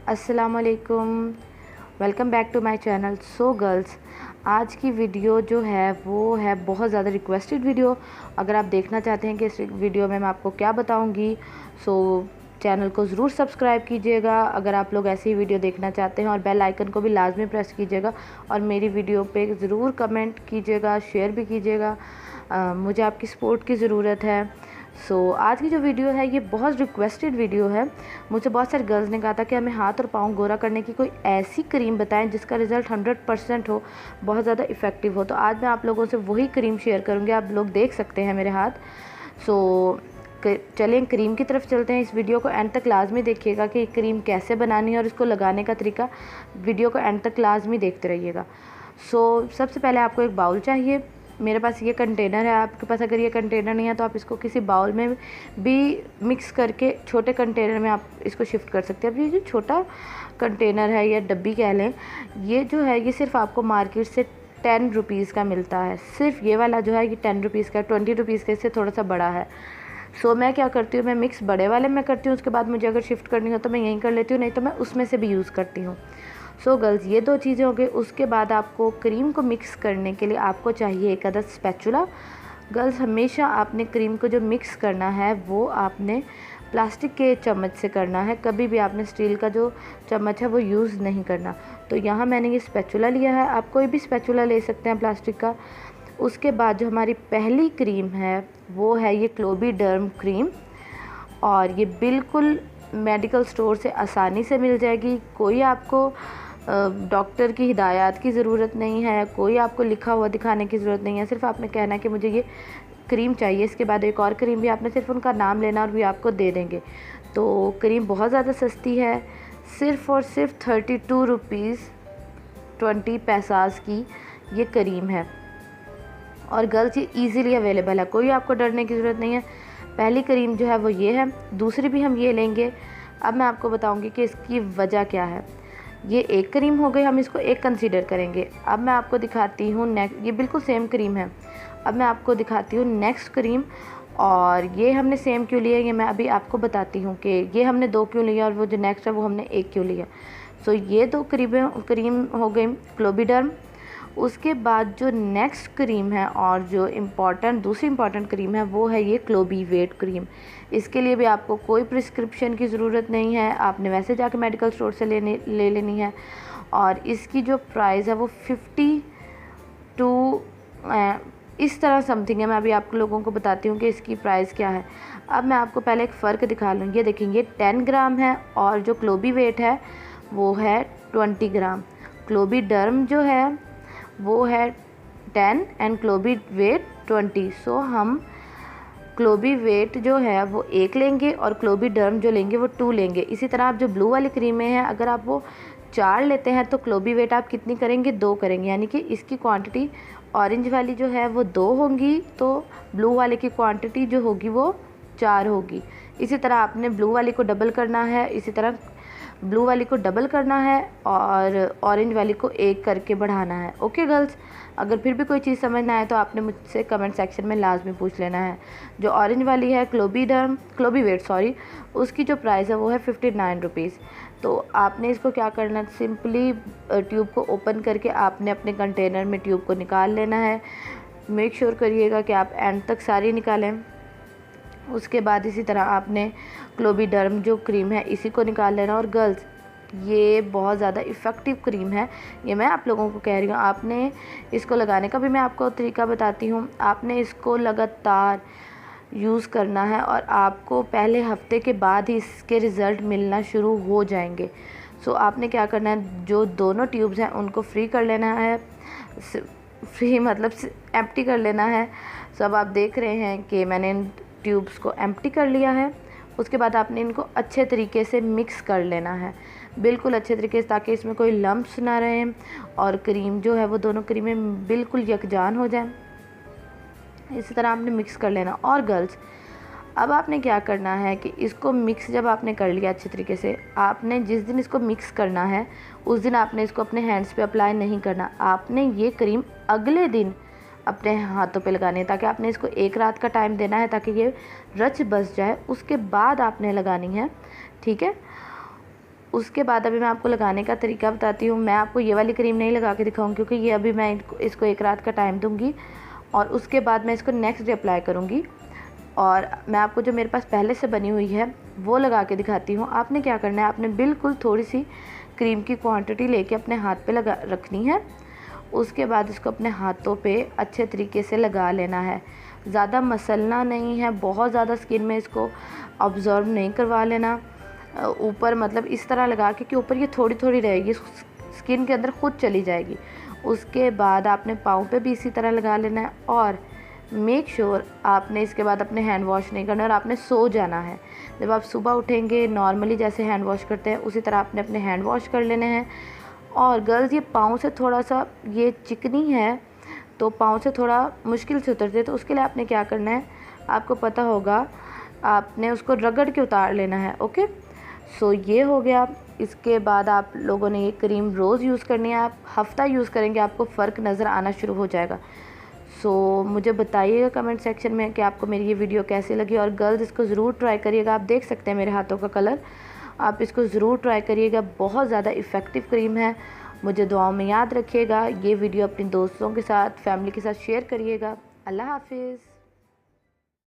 अस्सलामुअलैकुम, welcome back to my channel. So girls, आज की वीडियो जो है वो है बहुत ज़्यादा रिक्वेस्टेड वीडियो। अगर आप देखना चाहते हैं कि इस वीडियो में मैं आपको क्या बताऊंगी, सो चैनल को ज़रूर सब्सक्राइब कीजिएगा अगर आप लोग ऐसी ही वीडियो देखना चाहते हैं, और बेल आइकन को भी लाजमी प्रेस कीजिएगा और मेरी वीडियो पे ज़रूर कमेंट कीजिएगा, शेयर भी कीजिएगा। मुझे आपकी सपोर्ट की ज़रूरत है। आज की जो वीडियो है ये बहुत रिक्वेस्टेड वीडियो है। मुझसे बहुत सारे गर्ल्स ने कहा था कि हमें हाथ और पाँव गोरा करने की कोई ऐसी क्रीम बताएं जिसका रिज़ल्ट 100% हो, बहुत ज़्यादा इफ़ेक्टिव हो। तो आज मैं आप लोगों से वही क्रीम शेयर करूँगी। आप लोग देख सकते हैं मेरे हाथ। चलें क्रीम की तरफ चलते हैं। इस वीडियो को एंड तक लाजमी देखिएगा कि क्रीम कैसे बनानी है और इसको लगाने का तरीका। वीडियो को एंड तक लाजमी देखते रहिएगा। सबसे पहले आपको एक बाउल चाहिए। मेरे पास ये कंटेनर है। आपके पास अगर ये कंटेनर नहीं है तो आप इसको किसी बाउल में भी मिक्स करके छोटे कंटेनर में आप इसको शिफ्ट कर सकते हैं। अब ये जो छोटा कंटेनर है या डब्बी कह लें, ये जो है ये सिर्फ आपको मार्केट से 10 रुपीज़ का मिलता है। सिर्फ ये वाला जो है ये 10 रुपीज़ का, 20 रुपीज़ का इससे थोड़ा सा बड़ा है। मैं क्या करती हूँ, मैं मिक्स बड़े वाले में करती हूँ। उसके बाद मुझे अगर शिफ्ट करनी हो तो मैं यहीं कर लेती हूँ, नहीं तो मैं उसमें से भी यूज़ करती हूँ। गर्ल्स, ये दो चीज़ें हो गई। उसके बाद आपको क्रीम को मिक्स करने के लिए आपको चाहिए एक अदद स्पैचुला। गर्ल्स, हमेशा आपने क्रीम को जो मिक्स करना है वो आपने प्लास्टिक के चम्मच से करना है। कभी भी आपने स्टील का जो चम्मच है वो यूज़ नहीं करना। तो यहाँ मैंने ये स्पैचुला लिया है। आप कोई भी स्पैचुला ले सकते हैं प्लास्टिक का। उसके बाद जो हमारी पहली क्रीम है वो है ये क्लोबीडर्म क्रीम, और ये बिल्कुल मेडिकल स्टोर से आसानी से मिल जाएगी। कोई आपको डॉक्टर की हिदायत की ज़रूरत नहीं है, कोई आपको लिखा हुआ दिखाने की ज़रूरत नहीं है। सिर्फ आपने कहना है कि मुझे ये क्रीम चाहिए। इसके बाद एक और क्रीम भी आपने सिर्फ उनका नाम लेना और भी आपको दे देंगे। तो क्रीम बहुत ज़्यादा सस्ती है, सिर्फ़ और सिर्फ 32 रुपीज़ 20 पैसास की ये क्रीम है। और गर्ल्स, ये ईज़िली अवेलेबल है, कोई आपको डरने की ज़रूरत नहीं है। पहली क्रीम जो है वो ये है, दूसरी भी हम ये लेंगे। अब मैं आपको बताऊंगी कि इसकी वजह क्या है। ये एक क्रीम हो गई, हम इसको एक कंसीडर करेंगे। अब मैं आपको दिखाती हूँ नेक्स्ट। ये बिल्कुल सेम क्रीम है। अब मैं आपको दिखाती हूँ नेक्स्ट क्रीम। और ये हमने सेम क्यों लिया, ये मैं अभी आपको बताती हूँ कि ये हमने 2 क्यों लिया और वो जो नेक्स्ट है वो हमने 1 क्यों लिया। ये 2 क्रीम हो गई क्लोबीडर्म। उसके बाद जो नेक्स्ट क्रीम है और जो दूसरी इम्पॉर्टेंट क्रीम है वो है ये क्लोबीवेट क्रीम। इसके लिए भी आपको कोई प्रिस्क्रिप्शन की ज़रूरत नहीं है, आपने वैसे जाके मेडिकल स्टोर से ले लेनी है। और इसकी जो प्राइस है वो 52 इस तरह समथिंग है। मैं अभी आप लोगों को बताती हूँ कि इसकी प्राइस क्या है। अब मैं आपको पहले एक फ़र्क दिखा लूँगी। ये देखेंगे 10 ग्राम है और जो क्लोबीवेट है वो है 20 ग्राम। क्लोबीडर्म जो है वो है 10 एंड क्लोबीवेट 20। हम क्लोबीवेट जो है वो 1 लेंगे और क्लोबीडर्म जो लेंगे वो 2 लेंगे। इसी तरह आप जो ब्लू वाली क्रीमें हैं, अगर आप वो 4 लेते हैं तो क्लोबीवेट आप कितनी करेंगे, 2 करेंगे। यानी कि इसकी क्वांटिटी ऑरेंज वाली जो है वो 2 होंगी, तो ब्लू वाले की क्वांटिटी जो होगी वो 4 होगी। इसी तरह आपने ब्लू वाली को डबल करना है, इसी तरह ब्लू वाली को डबल करना है और ऑरेंज वाली को 1 करके बढ़ाना है। ओके गर्ल्स, अगर फिर भी कोई चीज़ समझ ना आए तो आपने मुझसे कमेंट सेक्शन में लाजमी पूछ लेना है। जो ऑरेंज वाली है क्लोबीवेट उसकी जो प्राइस है वो है 59 रुपीज़। तो आपने इसको क्या करना है, सिंपली ट्यूब को ओपन करके आपने अपने कंटेनर में ट्यूब को निकाल लेना है। मेक श्योर करिएगा कि आप एंड तक सारी निकालें। उसके बाद इसी तरह आपने क्लोबीडर्म जो क्रीम है इसी को निकाल लेना। और गर्ल्स, ये बहुत ज़्यादा इफ़ेक्टिव क्रीम है, ये मैं आप लोगों को कह रही हूँ। आपने इसको लगाने का भी मैं आपको तरीका बताती हूँ। आपने इसको लगातार यूज़ करना है और आपको पहले हफ्ते के बाद ही इसके रिज़ल्ट मिलना शुरू हो जाएंगे। आपने क्या करना है, जो दोनों ट्यूब्स हैं उनको फ्री कर लेना है। फ्री मतलब एम्प्टी कर लेना है। अब आप देख रहे हैं कि मैंने इन ट्यूब्स को एम्प्टी कर लिया है। उसके बाद आपने इनको अच्छे तरीके से मिक्स कर लेना है, बिल्कुल अच्छे तरीके से, ताकि इसमें कोई लम्प्स ना रहें और क्रीम जो है वो दोनों क्रीमें बिल्कुल यकजान हो जाएं। इसी तरह आपने मिक्स कर लेना। और गर्ल्स, अब आपने क्या करना है कि इसको मिक्स जब आपने कर लिया अच्छे तरीके से, आपने जिस दिन इसको मिक्स करना है उस दिन आपने इसको अपने हैंड्स पे अप्लाई नहीं करना। आपने ये क्रीम अगले दिन अपने हाथों पे लगानी है, ताकि आपने इसको 1 रात का टाइम देना है ताकि ये रच बस जाए। उसके बाद आपने लगानी है, ठीक है। उसके बाद अभी मैं आपको लगाने का तरीका बताती हूँ। मैं आपको ये वाली क्रीम नहीं लगा के दिखाऊँगी क्योंकि ये अभी मैं इसको एक रात का टाइम दूँगी और उसके बाद मैं इसको नेक्स्ट डे अप्लाई करूँगी। और मैं आपको जो मेरे पास पहले से बनी हुई है वो लगा के दिखाती हूँ। आपने क्या करना है, आपने बिल्कुल थोड़ी सी क्रीम की क्वांटिटी लेके अपने हाथ पे लगा रखनी है। उसके बाद इसको अपने हाथों पे अच्छे तरीके से लगा लेना है। ज़्यादा मसलना नहीं है, बहुत ज़्यादा स्किन में इसको ऑब्ज़र्व नहीं करवा लेना। ऊपर मतलब इस तरह लगा के कि ऊपर ये थोड़ी थोड़ी रहेगी, स्किन के अंदर खुद चली जाएगी। उसके बाद आपने पाँव पे भी इसी तरह लगा लेना है और मेक श्योर आपने इसके बाद अपने हैंड वॉश नहीं करना और आपने सो जाना है। जब आप सुबह उठेंगे नॉर्मली जैसे हैंड वॉश करते हैं उसी तरह आपने अपने हैंड वॉश कर लेने हैं। और गर्ल्स ये पाँव से थोड़ा सा ये चिकनी है तो पाँव से थोड़ा मुश्किल से उतरते, तो उसके लिए आपने क्या करना है, आपको पता होगा, आपने उसको रगड़ के उतार लेना है। ओके, सो ये हो गया। इसके बाद आप लोगों ने ये क्रीम रोज़ यूज़ करनी है। आप हफ़्ता यूज़ करेंगे आपको फ़र्क नज़र आना शुरू हो जाएगा। सो मुझे बताइएगा कमेंट सेक्शन में कि आपको मेरी ये वीडियो कैसी लगी। और गर्ल्स इसको ज़रूर ट्राई करिएगा। आप देख सकते हैं मेरे हाथों का कलर, आप इसको ज़रूर ट्राई करिएगा। बहुत ज़्यादा इफ़ेक्टिव क्रीम है। मुझे दुआओं में याद रखिएगा। ये वीडियो अपने दोस्तों के साथ, फैमिली के साथ शेयर करिएगा। अल्लाह हाफिज़।